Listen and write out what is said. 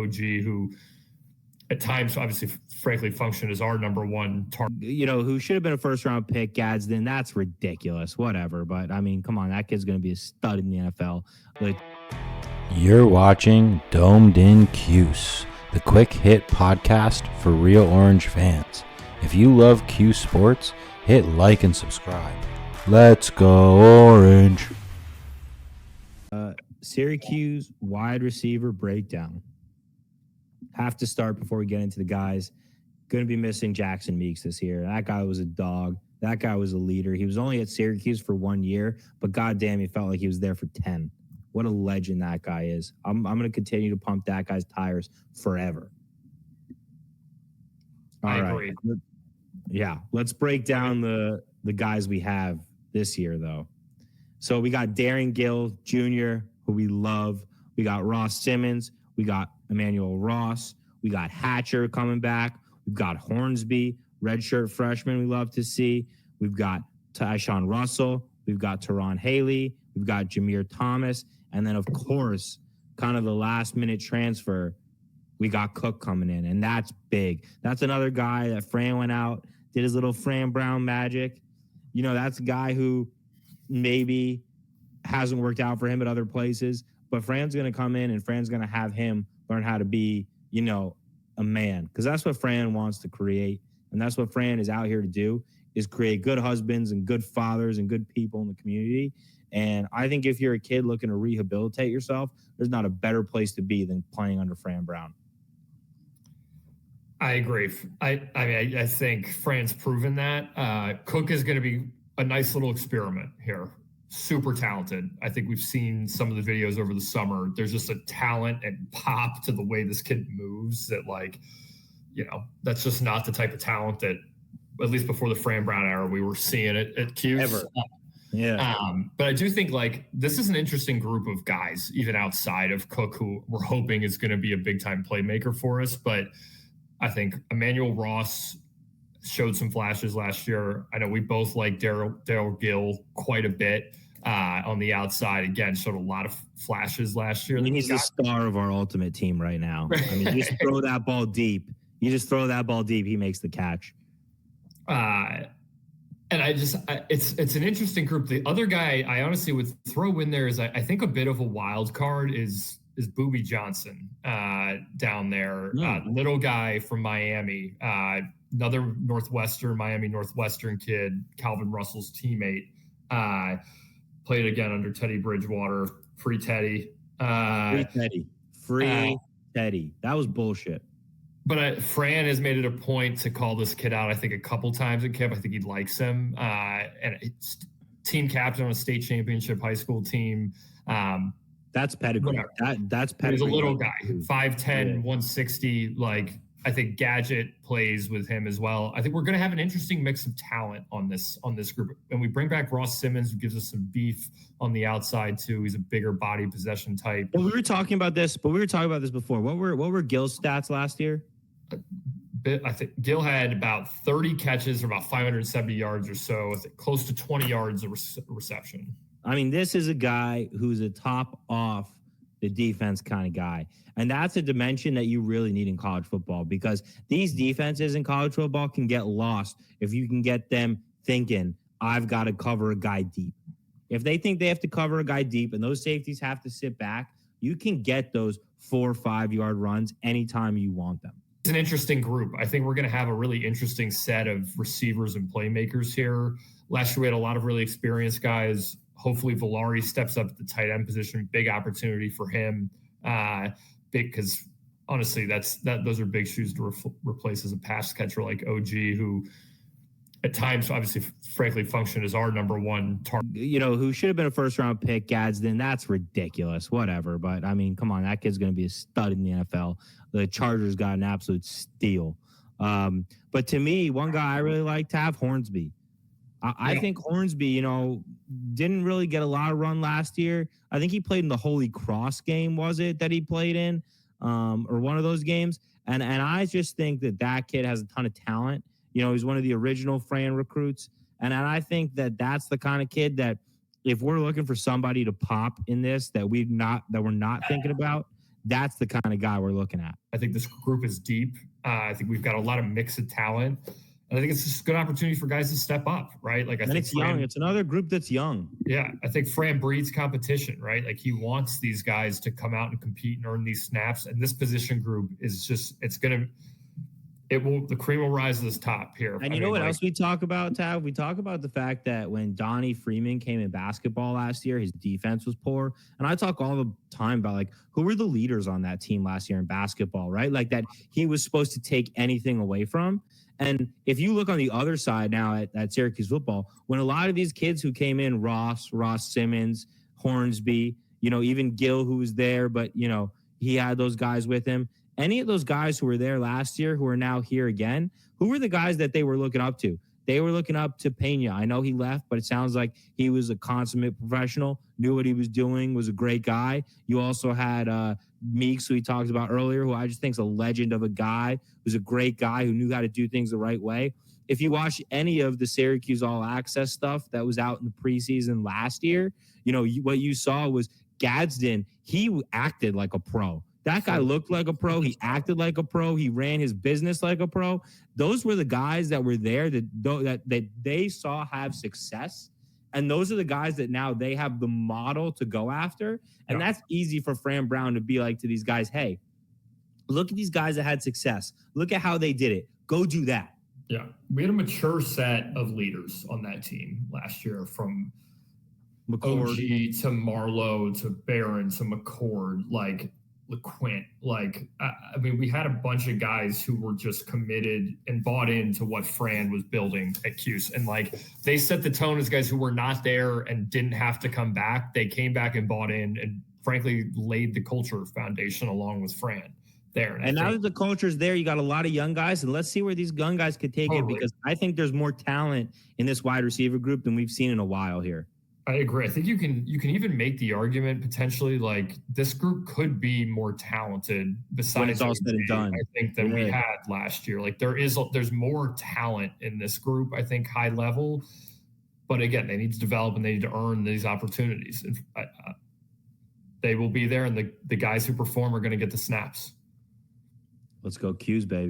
OG, who at times, obviously, frankly, functioned as our number one target. Who should have been a first-round pick, Gadsden. That's ridiculous. Whatever. But, I mean, come on. That kid's going to be a stud in the NFL. You're watching Domed in Cuse, the quick hit podcast for real Orange fans. If you love Cuse sports, hit like and subscribe. Let's go Orange. Syracuse wide receiver breakdown. Have to start before we get into the guys. Going to be missing Jackson Meeks this year. That guy was a dog. That guy was a leader. He was only at Syracuse for 1 year, but goddamn, he felt like he was there for 10. What a legend that guy is. I'm going to continue to pump that guy's tires forever. I agree. Yeah, let's break down the guys we have this year, though. So we got Darren Gill Jr., who we love. We got Ross Simmons. We got Emmanuel Ross. We got Hatcher coming back. We've got Hornsby, redshirt freshman we love to see. We've got Tyshawn Russell. We've got Teron Haley. We've got Jameer Thomas. And then, of course, kind of the last-minute transfer, we got Cook coming in, and that's big. That's another guy that Fran went out, did his little Fran Brown magic. That's a guy who maybe hasn't worked out for him at other places, but Fran's going to come in, and Fran's going to have him learn how to be, a man, because that's what Fran wants to create, and that's what Fran is out here to do, is create good husbands and good fathers and good people in the community. And I think if you're a kid looking to rehabilitate yourself, there's not a better place to be than playing under Fran Brown. I agree. I think Fran's proven that. Cook is going to be a nice little experiment here. Super talented. I think we've seen some of the videos over the summer. There's just a talent and pop to the way this kid moves that, that's just not the type of talent that, at least before the Fran Brown era, we were seeing it at Cuse. Ever. Yeah. But I do think this is an interesting group of guys, even outside of Cook, who we're hoping is going to be a big time playmaker for us. But I think Emmanuel Ross showed some flashes last year. I know we both like Daryl Gill quite a bit on the outside. Again, showed a lot of flashes last year. He's the star of our ultimate team right now. I mean, you just throw that ball deep. He makes the catch. And it's an interesting group. The other guy I honestly would throw in there is I think a bit of a wild card is Boobie Johnson down there. Little guy from Miami, another Miami Northwestern kid, Calvin Russell's teammate. Played again under Teddy Bridgewater. Free Teddy. Free Teddy. That was bullshit. But Fran has made it a point to call this kid out, I think, a couple times at camp. I think he likes him. And it's team captain on a state championship high school team. That's pedigree. That's pedigree. He's a little guy, 5'10", 160. I think Gadget plays with him as well. I think we're going to have an interesting mix of talent on this group. And we bring back Ross Simmons, who gives us some beef on the outside too. He's a bigger body possession type. Well, we were talking about this before. What were Gill's stats last year? I think Gill had about 30 catches for about 570 yards or so, close to 20 yards of reception. I mean, this is a guy who's a top off the defense kind of guy. And that's a dimension that you really need in college football, because these defenses in college football can get lost if you can get them thinking, I've got to cover a guy deep. If they think they have to cover a guy deep and those safeties have to sit back, you can get those 4 or 5 yard runs anytime you want them. It's an interesting group. I think we're going to have a really interesting set of receivers and playmakers here. Last year, we had a lot of really experienced guys. Hopefully, Valari steps up at the tight end position. Big opportunity for him. Because honestly, those are big shoes to replace as a pass catcher like OG, who at times, obviously, frankly, functioned as our number one target. Who should have been a first-round pick, Gadsden. That's ridiculous. Whatever. But, I mean, come on. That kid's going to be a stud in the NFL. The Chargers got an absolute steal. But to me, one guy I really like to have, Hornsby. I think Hornsby, didn't really get a lot of run last year. I think he played in the Holy Cross game, was it, that he played in? Or one of those games. And I just think that kid has a ton of talent. He's one of the original Fran recruits. And I think that's the kind of kid that if we're looking for somebody to pop in this that we're not thinking about, That's the kind of guy we're looking at. I think this group is deep. I think we've got a lot of mix of talent. And I think it's just a good opportunity for guys to step up, right? Like I think it's young. It's another group that's young. Yeah, I think Fran breeds competition, right? Like he wants these guys to come out and compete and earn these snaps. And this position group is just the cream will rise to this top here. And you know what else we talk about, Tav? We talk about the fact that when Donnie Freeman came in basketball last year, his defense was poor. And I talk all the time about like who were the leaders on that team last year in basketball, right? Like that he was supposed to take anything away from. And if you look on the other side now at Syracuse football, when a lot of these kids who came in, Ross Simmons, Hornsby, even Gill, who was there, but, he had those guys with him. Any of those guys who were there last year who are now here again, who were the guys that they were looking up to? They were looking up to Pena. I know he left, but it sounds like he was a consummate professional, knew what he was doing, was a great guy. You also had Meeks, who we talked about earlier, who I just think is a legend of a guy, who's a great guy who knew how to do things the right way. If you watch any of the Syracuse All Access stuff that was out in the preseason last year, what you saw was Gadsden. He acted like a pro. That guy looked like a pro. He acted like a pro. He ran his business like a pro. Those were the guys that were there that they saw have success. And those are the guys that now they have the model to go after. And that's easy for Fran Brown to be like to these guys, hey, look at these guys that had success. Look at how they did it. Go do that. Yeah. We had a mature set of leaders on that team last year, from McCord, OG to Marlowe to Barron to McCord, like LeQuint. We had a bunch of guys who were just committed and bought into what Fran was building at Cuse. And they set the tone as guys who were not there and didn't have to come back. They came back and bought in and frankly laid the culture foundation along with Fran there. And now that the culture's there, you got a lot of young guys, and let's see where these young guys could take it, because I think there's more talent in this wide receiver group than we've seen in a while here. I agree. I think you can even make the argument potentially like this group could be more talented besides when it's all said and done, I think, than we had last year. Like there's more talent in this group, I think, high level. But again, they need to develop and they need to earn these opportunities. And they will be there, and the guys who perform are going to get the snaps. Let's go Cuse, baby.